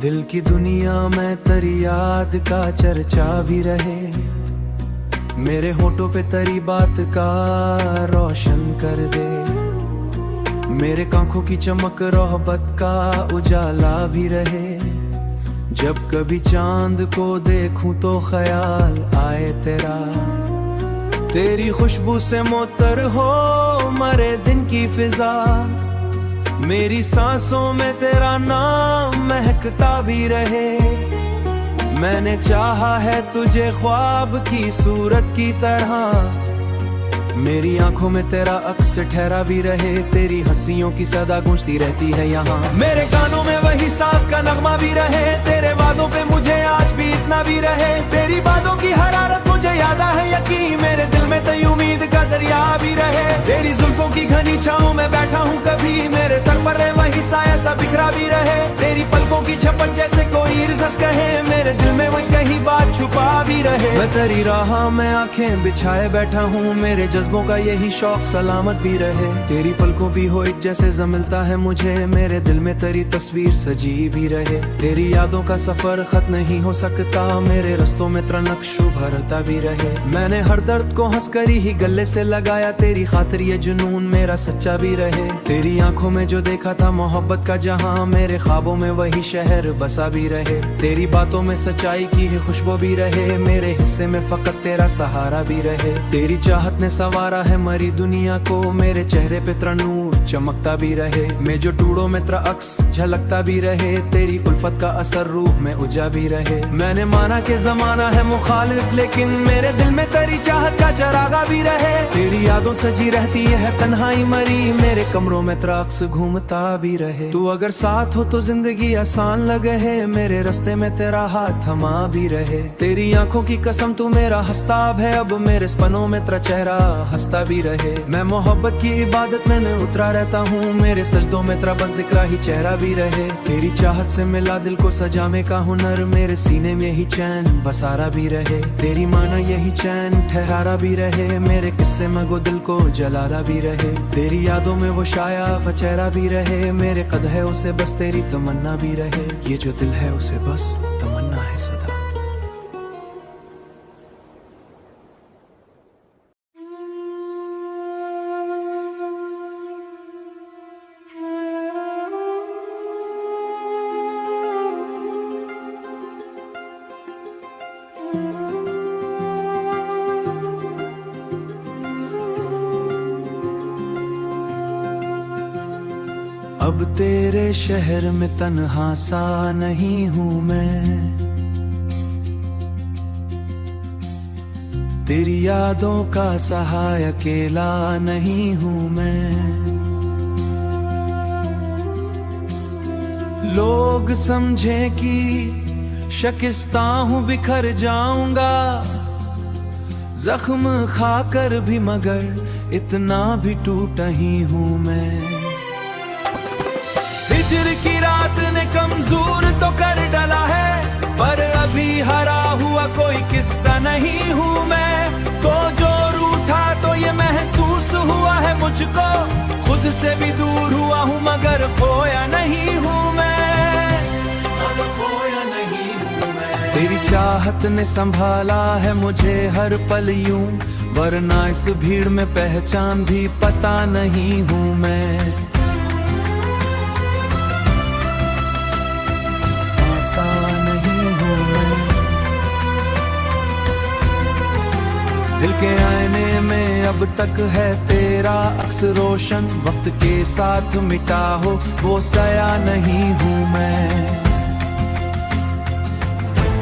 दिल की दुनिया में तेरी याद का चर्चा भी रहे, मेरे होठों पे तेरी बात का रोशन कर दे। मेरे आंखों की चमक रोहबत का उजाला भी रहे, जब कभी चांद को देखूं तो ख्याल आए तेरा। तेरी खुशबू से मोतर हो मरे दिन की फिजा, मेरी सांसों में तेरा नाम महकता भी रहे। मैंने चाहा है तुझे ख्वाब की सूरत की तरह, मेरी आंखों में तेरा अक्स ठहरा भी रहे। तेरी हंसियों की सदा गूंजती रहती है यहाँ, मेरे कानों में वही सांस का नगमा भी रहे। तेरे वादों पे मुझे आज भी इतना भी रहे, तेरी बातों की हरारत मुझे याद है यकीन। मेरे दिल में तई उम्मीद का दरिया भी रहे, तेरी जुल्फों की घनी छांव में बैठा हूँ कभी, मेरे सर पर वही साया सा बिखरा भी रहे। तेरी पलकों की झपट जैसे कोई रस कहे, मेरे दिल में वही कहीं बात छुपा भी रहे। मैं तेरी राह में आंखें बिछाए बैठा हूँ, मेरे जज्बों का यही शौक सलामत भी रहे। तेरी पलकों भी हो एक जैसे जमिलता है मुझे, मेरे दिल में तेरी तस्वीर सजी भी रहे। तेरी यादों का सफर खत्म नहीं हो सकता, मेरे रस्तों में तेरा नक्श उभरता भी रहे। मैंने हर दर्द को हंस कर ही गले से लगाया, तेरी खातिर ये जुनून मेरा सच्चा भी रहे। तेरी आंखों में जो देखा था मोहब्बत का जहां, मेरे ख्वाबों में वही शहर बसा भी रहे। तेरी बातों में सच्चाई की ही खुशबू भी रहे, मेरे हिस्से में फकत तेरा सहारा भी रहे। तेरी चाहत ने सवारा है मरी दुनिया को, मेरे चेहरे पे तेरा नूर चमकता भी रहे। मैं जो टूड़ों में तेरा अक्स झलकता भी रहे, तेरी उल्फत का असर रूह में उजा भी रहे। मैंने माना कि जमाना है मुखालिफ, लेकिन मेरे दिल में तेरी चाहत का चरागा भी रहे। तेरी यादों सजी रहती है तन्हाई मरी, मेरे कमरों में तेरा अक्स घूमता भी रहे। तू अगर साथ हो तो जिंदगी आसान लगे है, मेरे रास्ते में तेरा हाथ थमा भी रहे। तेरी आंखों की कसम तू मेरा हस्ताब है, अब मेरे सपनों में तेरा चेहरा हंसता भी रहे। मैं मोहब्बत की इबादत में उतरा रहता हूँ, मेरे सजदों में तेरा बस जिक्र ही चेहरा भी रहे। तेरी चाहत से मिला दिल को सजाने का हुनर, मेरे सीने में ही चैन बसारा भी रहे। तेरी माना यही चैन ठहरारा भी रहे, मेरे किस्से में गो दिल को जलारा भी रहे। तेरी यादों में वो शाया व चेहरा भी रहे, मेरे कद है उसे बस तेरी तमन्ना भी रहे। ये जो दिल है उसे बस तमन्ना है सदा। अब तेरे शहर में तन्हा सा नहीं हूँ मैं, तेरी यादों का सहाय अकेला नहीं हूँ मैं। लोग समझे कि शकिस्ता हूँ बिखर जाऊंगा, जख्म खाकर भी मगर इतना भी टूटा ही हूँ मैं। हिज्र की रात ने कमजोर तो कर डाला है, पर अभी हरा हुआ कोई किस्सा नहीं हूँ मैं। तो जो रूठा तो ये महसूस हुआ है मुझको, खुद से भी दूर हुआ हूँ मगर खोया नहीं हूँ मैं, मगर खोया नहीं हूँ मैं। तेरी चाहत ने संभाला है मुझे हर पल यूं, वरना इस भीड़ में पहचान भी पता नहीं हूँ मैं। दिल के आईने में अब तक है तेरा अक्स रोशन, वक्त के साथ मिटा हो वो सया नहीं हूँ मैं।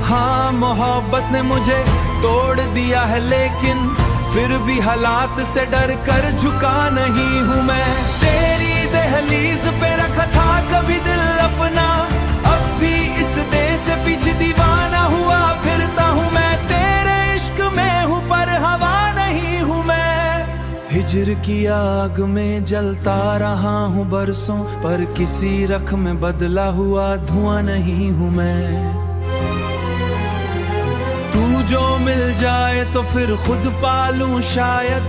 हाँ मोहब्बत ने मुझे तोड़ दिया है, लेकिन फिर भी हालात से डर कर झुका नहीं हूँ मैं। तेरी दहलीज पे रखा था कभी दिल अपना, अब भी इस देश से पीछे दीवाना हुआ फिरता हूँ मैं। तेरे इश्क में हूँ पर हवा नहीं हूँ मैं, हिज्र की आग में जलता रहा हूँ बरसों, पर किसी रख में बदला हुआ धुआं नहीं हूँ मैं। तू जो मिल जाए तो फिर खुद पालूं शायद,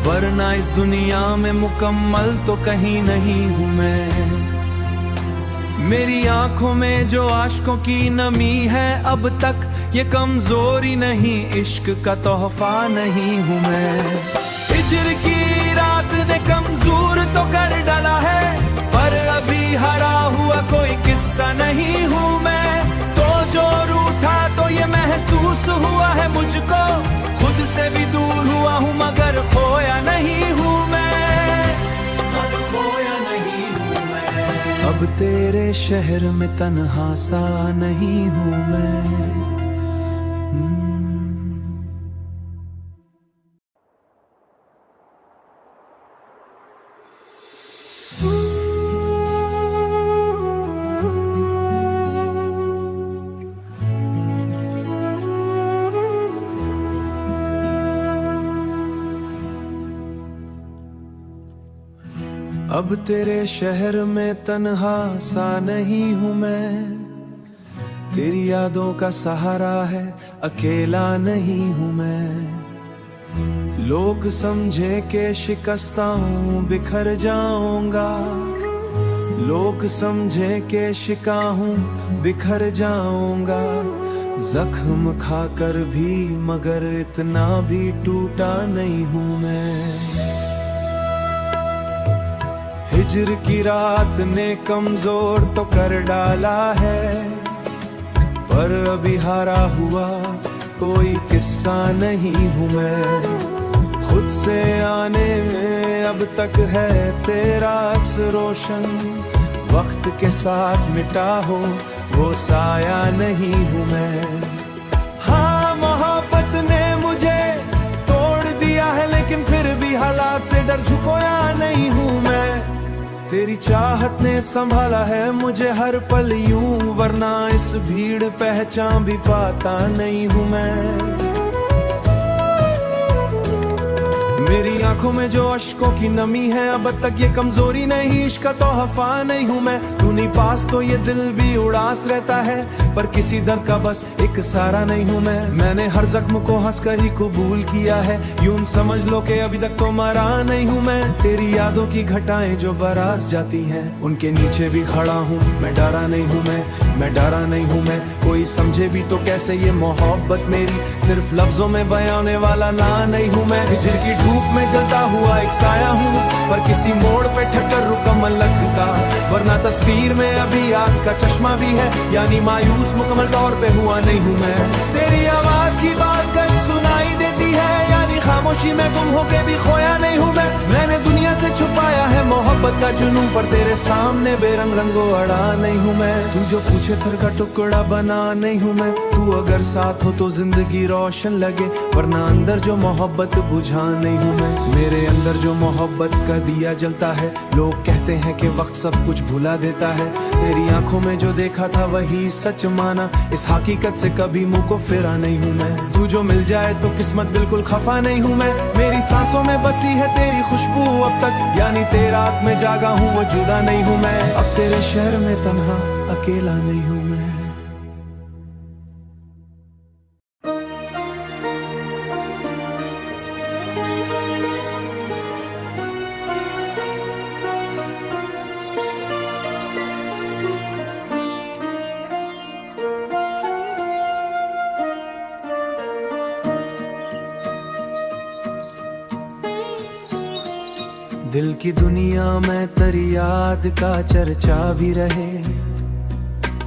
वरना इस दुनिया में मुकम्मल तो कहीं नहीं हूँ मैं। मेरी आंखों में जो आशिकों की नमी है अब तक ये कमजोरी नहीं, इश्क का तोहफा नहीं हूँ मैं। हिजर की रात ने कमजोर तो कर डाला है, पर अभी हरा हुआ कोई किस्सा नहीं हूँ मैं। तो जो रूठा तो ये महसूस हुआ है मुझको, खुद से भी दूर हुआ हूँ मगर खोया नहीं हूँ मैं, खोया नहीं हूँ मैं। अब तेरे शहर में तन्हा सा नहीं हूँ मैं। अब तेरे शहर में तन्हा सा नहीं हूँ मैं, तेरी यादों का सहारा है अकेला नहीं हूँ मैं। लोग समझे के शिकस्ता हूँ बिखर जाऊंगा, लोग समझे के शिका हूँ बिखर जाऊंगा। जख्म खाकर भी मगर इतना भी टूटा नहीं हूँ मैं। हिजर की रात ने कमजोर तो कर डाला है, पर अभी हारा हुआ कोई किस्सा नहीं हूँ मैं। खुद से आने में अब तक है तेरा अक्स रोशन, वक्त के साथ मिटा हो वो साया नहीं हूँ मैं। हाँ मोहब्बत ने मुझे तोड़ दिया है, लेकिन फिर भी हालात से डर झुकोया नहीं हूँ मैं। तेरी चाहत ने संभाला है मुझे हर पल यूं, वरना इस भीड़ पहचान भी पाता नहीं हूँ मैं। मेरी आंखों में जो अश्कों की नमी है अब तक ये कमजोरी नहीं, इश्क का तोहफा नहीं हूँ मैं। तू नहीं पास तो ये दिल भी उदास रहता है, पर किसी दर्द का बस एक सहारा नहीं हूँ मैं। मैंने हर जख्म को हंसकर ही कबूल किया है, यूं समझ लो कि अभी तक तो मरा नहीं हूँ मैं। तेरी यादों की घटाएं जो बरस जाती हैं, उनके नीचे भी खड़ा हूँ मैं, डरा नहीं हूँ मैं डरा नहीं हूँ मैं। कोई समझे भी तो कैसे ये मोहब्बत मेरी सिर्फ लफ्जों में बयाने वाला ना नहीं हूँ मैं। हिजर की धूप में जलता हुआ एक साया हूँ, पर किसी मोड़ पे ठक्कर रुका मलक का, वरना तस्वीर में अभी आस का चश्मा भी है, यानी मायूस मुकम्मल तौर पे हुआ नहीं हूँ मैं। तेरी आवाज की बाज़गश सुनाई देती है, यानी खामोशी में गुम होके भी खोया नहीं हूँ मैं। मैंने दुनिया से छुपाया है मोहब्बत का जुनून, पर तेरे सामने बेरंग रंगो अड़ा नहीं हूँ मैं। तू जो पूछे थर का टुकड़ा बना नहीं हूँ मैं। तू अगर साथ हो तो जिंदगी रोशन लगे, वरना अंदर जो मोहब्बत बुझा नहीं हूँ मैं। मेरे अंदर जो मोहब्बत का दिया जलता है, लोग कहते हैं कि वक्त सब कुछ भुला देता है। तेरी आंखों में जो देखा था वही सच माना, इस हकीकत से कभी मुंह को फिरा नहीं हूँ मैं। तू जो मिल जाए तो किस्मत बिल्कुल खफा नहीं हूँ मैं। मेरी सांसों में बसी है तेरी खुशबू अब तक, यानी तेरी रात में जागा हूँ वो जुदा नहीं हूँ मैं। अब तेरे शहर में तन्हा अकेला नहीं हूँ मैं। दिल की दुनिया में तेरी याद का चर्चा भी रहे,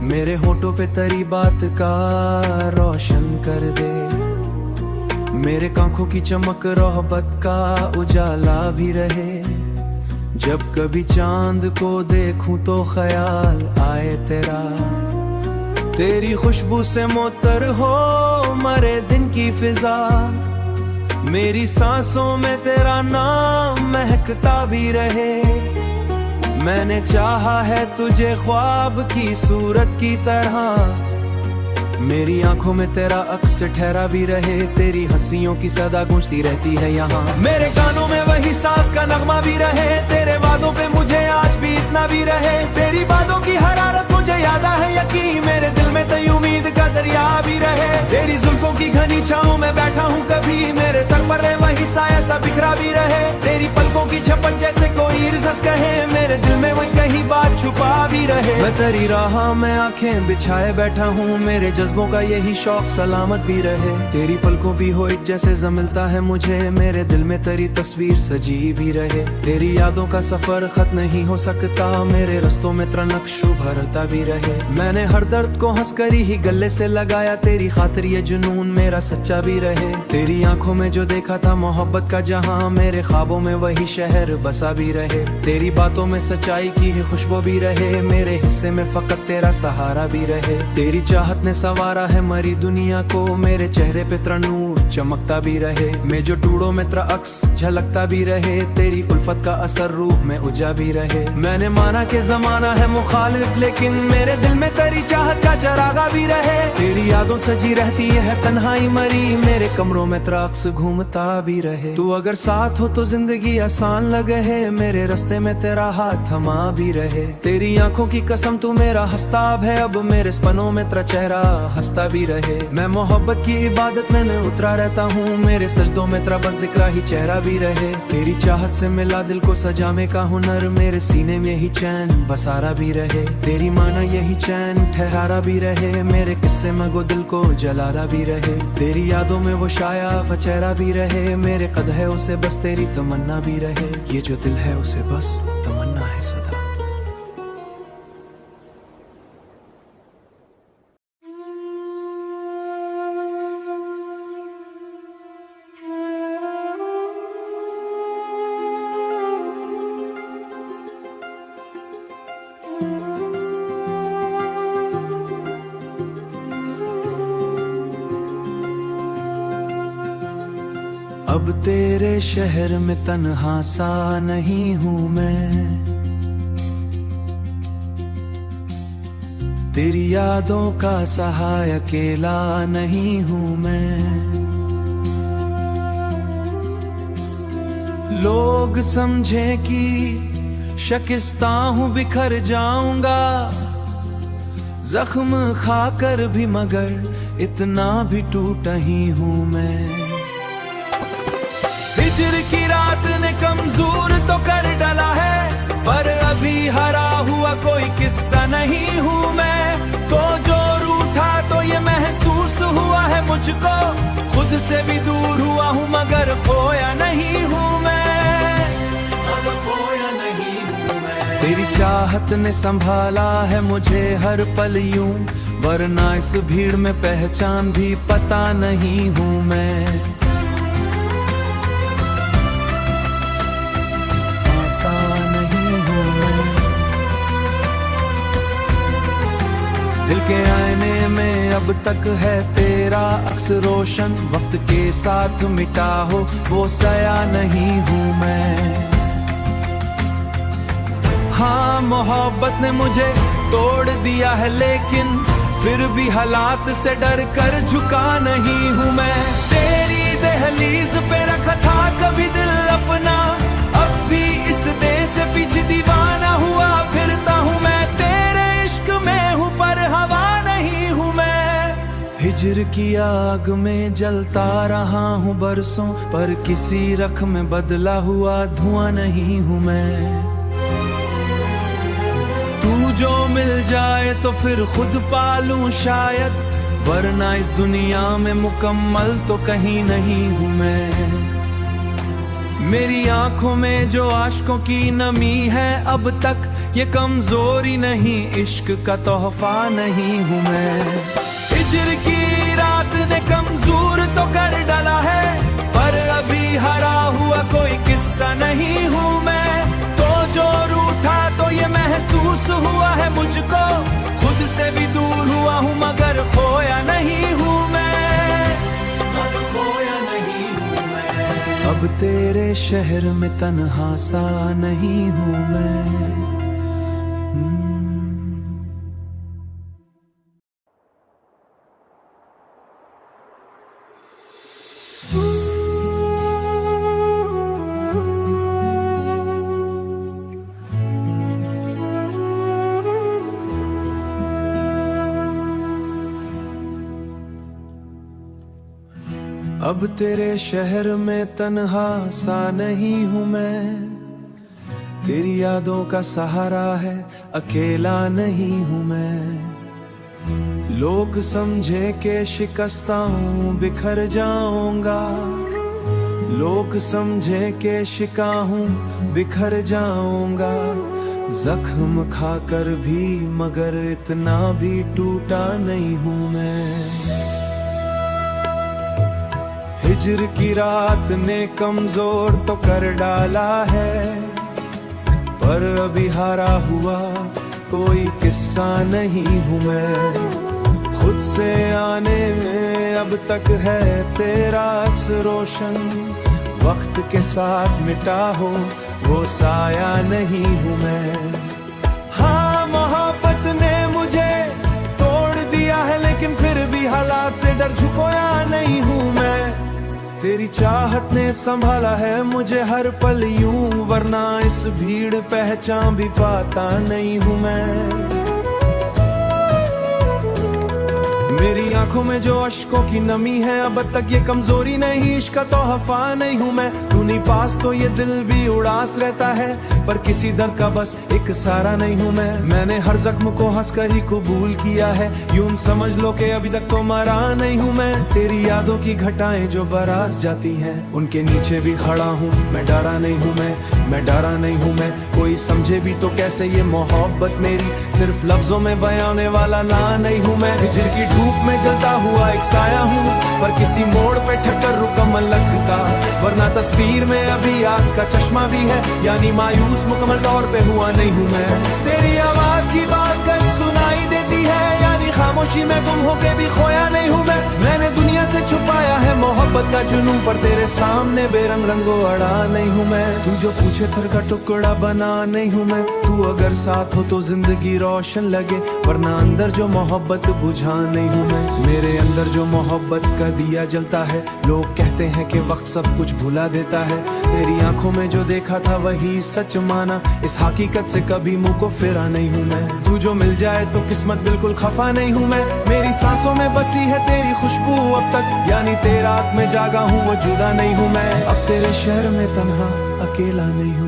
मेरे होठों पे तेरी बात का रोशन कर दे। मेरे आंखों की चमक रोहबत का उजाला भी रहे, जब कभी चांद को देखूं तो ख्याल आए तेरा। तेरी खुशबू से मुअत्तर हो मरे दिन की फिजा, मेरी सांसों में तेरा नाम महकता भी रहे। मैंने चाहा है तुझे ख्वाब की सूरत की तरह, मेरी आंखों में तेरा अक्स ठहरा भी रहे। तेरी हंसियों की सदा गूंजती रहती है यहाँ, मेरे कानों में वही सांस का नगमा भी रहे। तेरे वादों पे मुझे आज भी इतना भी रहे, तेरी बातों की हरारत मुझे याद है यकीन। मेरे दिल में तेरी उम्मीद का दरिया भी भी रहे। तेरी जुल्फों की घनी छाँव में बैठा हूँ कभी, मेरे सर पर वही साया सा बिखरा भी रहे। तेरी पलकों की झपट जैसे कोई रिजस कहे, मेरे दिल में वही कहीं बात छुपा भी रहे। मैं तेरी राह में आंखें बिछाए बैठा हूँ, मेरे जज्बों का यही शौक सलामत भी रहे। तेरी पलकों भी हो एक जैसे जमिलता है मुझे, मेरे दिल में तेरी तस्वीर सजी भी रहे। तेरी यादों का सफर खत नहीं हो सकता, मेरे रस्तों में तेरा नक्श उभरता भी रहे। मैंने हर दर्द को हंसकर ही गले से लगाया, तेरी खातिर ये जुनून मेरा सच्चा भी रहे। तेरी आंखों में जो देखा था मोहब्बत का जहां, मेरे ख्वाबों में वही शहर बसा भी रहे। तेरी बातों में सच्चाई की ही खुशबू भी रहे, मेरे हिस्से में फकत तेरा सहारा भी रहे। तेरी चाहत ने संवारा है मरी दुनिया को, मेरे चेहरे पे तेरा नूर चमकता भी रहे। मैं जो टूड़ों में तेरा अक्स झलकता भी रहे, तेरी उल्फत का असर रूह में उजा भी रहे। मैंने माना कि जमाना है मुखालिफ, लेकिन मेरे दिल में तेरी चाहत का चरागा भी रहे। तेरी यादों सजी रहती है तन्हाई मरी, मेरे कमरों में तेरा अक्स घूमता भी रहे। तू अगर साथ हो तो जिंदगी आसान लगे है, मेरे रास्ते में तेरा हाथ थमा भी रहे। तेरी आंखों की कसम तू मेरा हस्ताब है, अब मेरे सपनों में तेरा चेहरा हंसता भी रहे। मैं मोहब्बत की इबादत में उतरा रहता हूँ, मेरे सजदों में तेरा बस जिक्र ही चेहरा भी रहे। तेरी चाहत से मिला दिल को सजाने का हुनर, मेरे सीने में ही चैन बसारा भी रहे। तेरी माना यही चैन ठहरारा भी रहे, मेरे किस्से में गो दिल को जलारा भी रहे। तेरी यादों में वो शाया व चेहरा भी रहे, मेरे कद है उसे बस तेरी तमन्ना भी रहे। ये जो दिल है उसे बस तमन्ना है सदा। अब तेरे शहर में तन्हा सा नहीं हूँ मैं, तेरी यादों का सहाय अकेला नहीं हूँ मैं। लोग समझे कि शकिस्ता हूँ बिखर जाऊंगा, जख्म खाकर भी मगर इतना भी टूटा ही हूँ मैं। हिजर की रात ने कमजोर तो कर डाला है, पर अभी हरा हुआ कोई किस्सा नहीं हूँ मैं। तो जो रूठा तो ये महसूस हुआ है मुझको, खुद से भी दूर हुआ हूँ मगर खोया नहीं हूँ मैं, मगर खोया नहीं हूँ मैं। तेरी चाहत ने संभाला है मुझे हर पल यूं, वरना इस भीड़ में पहचान भी पता नहीं हूँ मैं। दिल के आईने में अब तक है तेरा अक्स रोशन, वक्त के साथ मिटा हो वो सया नहीं हूँ मैं। हाँ मोहब्बत ने मुझे तोड़ दिया है, लेकिन फिर भी हालात से डर कर झुका नहीं हूँ मैं। तेरी दहलीज पे रखा था कभी दिल अपना, अब भी इस देश से पीछे दीवाना हुआ फिरता हूँ मैं। तेरे इश्क में हूँ पर हवा नहीं हूँ मैं, हिजर की आग में जलता रहा हूँ बरसों, पर किसी रख में बदला हुआ धुआं नहीं हूँ मैं। तू जो मिल जाए तो फिर खुद पालूं शायद, वरना इस दुनिया में मुकम्मल तो कहीं नहीं हूँ मैं। मेरी आंखों में जो आशिकों की नमी है अब तक, ये कमजोरी नहीं इश्क का तोहफा नहीं हूँ मैं। हिजर की रात ने कमजोर तो कर डाला है, पर अभी हरा हुआ कोई किस्सा नहीं हूँ मैं। तो जो रूठा तो ये महसूस हुआ है मुझको, खुद से भी दूर हुआ हूँ मगर खोया नहीं हूँ मैं, मगर खोया नहीं हूँ मैं। अब तेरे शहर में तन्हा सा नहीं हूँ मैं। अब तेरे शहर में तन्हा सा नहीं हूँ मैं, तेरी यादों का सहारा है, अकेला नहीं हूँ मैं। लोग समझे के शिकस्ता हूँ, बिखर जाऊंगा, लोग समझे के शिका हूँ, बिखर जाऊंगा। जख्म खाकर भी मगर इतना भी टूटा नहीं हूँ मैं। हिजर की रात ने कमजोर तो कर डाला है, पर अभी हारा हुआ कोई किस्सा नहीं हूँ मैं। खुद से आने में अब तक है तेरा अक्स रोशन, वक्त के साथ मिटा हो वो साया नहीं हूँ मैं। हाँ मोहब्बत ने मुझे तोड़ दिया है, लेकिन फिर भी हालात से डर झुकोया नहीं हूँ मैं। तेरी चाहत ने संभाला है मुझे हर पल यूं, वरना इस भीड़ पहचान भी पाता नहीं हूँ मैं। मेरी आंखों में जो अश्कों की नमी है, अब तक ये कमजोरी नहीं, इश्क तो हफा नहीं हूँ मैं। तू नहीं पास तो ये दिल भी उदास रहता है, पर किसी दर्द का बस एक सहारा नहीं हूँ मैं। मैंने हर जख्म को हंसकर ही कबूल किया है, यूं समझ लो कि अभी तक तो मरा नहीं हूँ मैं। तेरी यादों की घटाएं जो बरस जाती हैं, उनके नीचे भी खड़ा हूँ मैं, डरा नहीं हूँ मैं डरा नहीं हूँ मैं। कोई समझे भी तो कैसे ये मोहब्बत मेरी, सिर्फ लफ्जों में बयाने वाला ना नहीं हूँ मैं। हिजर की धूप में जलता हुआ एक साया हूँ, पर किसी मोड़ पे ठक्कर रुका मलक का, वरना तस्वीर में अभी आस का चश्मा भी है, यानी मायूस मुकम्मल तौर पे हुआ नहीं हूँ मैं। तेरी आवाज की बाज़गश सुनाई देती है, यानी खामोशी में गुम होके भी खोया नहीं हूँ मैं। मैंने दुनिया से छुपाया है मोहब्बत का जुनून, पर तेरे सामने बेरंग रंगो अड़ा नहीं हूँ मैं। तू जो पूछे थर का टुकड़ा बना नहीं हूँ मैं। तू अगर साथ हो तो जिंदगी रोशन लगे, वरना अंदर जो मोहब्बत बुझा नहीं हूँ मैं। मेरे अंदर जो मोहब्बत का दिया जलता है, लोग कहते हैं कि वक्त सब कुछ भुला देता है। तेरी आंखों में जो देखा था वही सच माना, इस हकीकत से कभी मुंह को फिरा नहीं हूँ मैं। तू जो मिल जाए तो किस्मत बिल्कुल खफा नहीं हूँ मैं। मेरी सांसों में बसी है तेरी खुशबू अब तक, यानी तेरा रात में जागा हूँ वो जुदा नहीं हूँ मैं। अब तेरे शहर में तन्हा अकेला नहीं हूँ।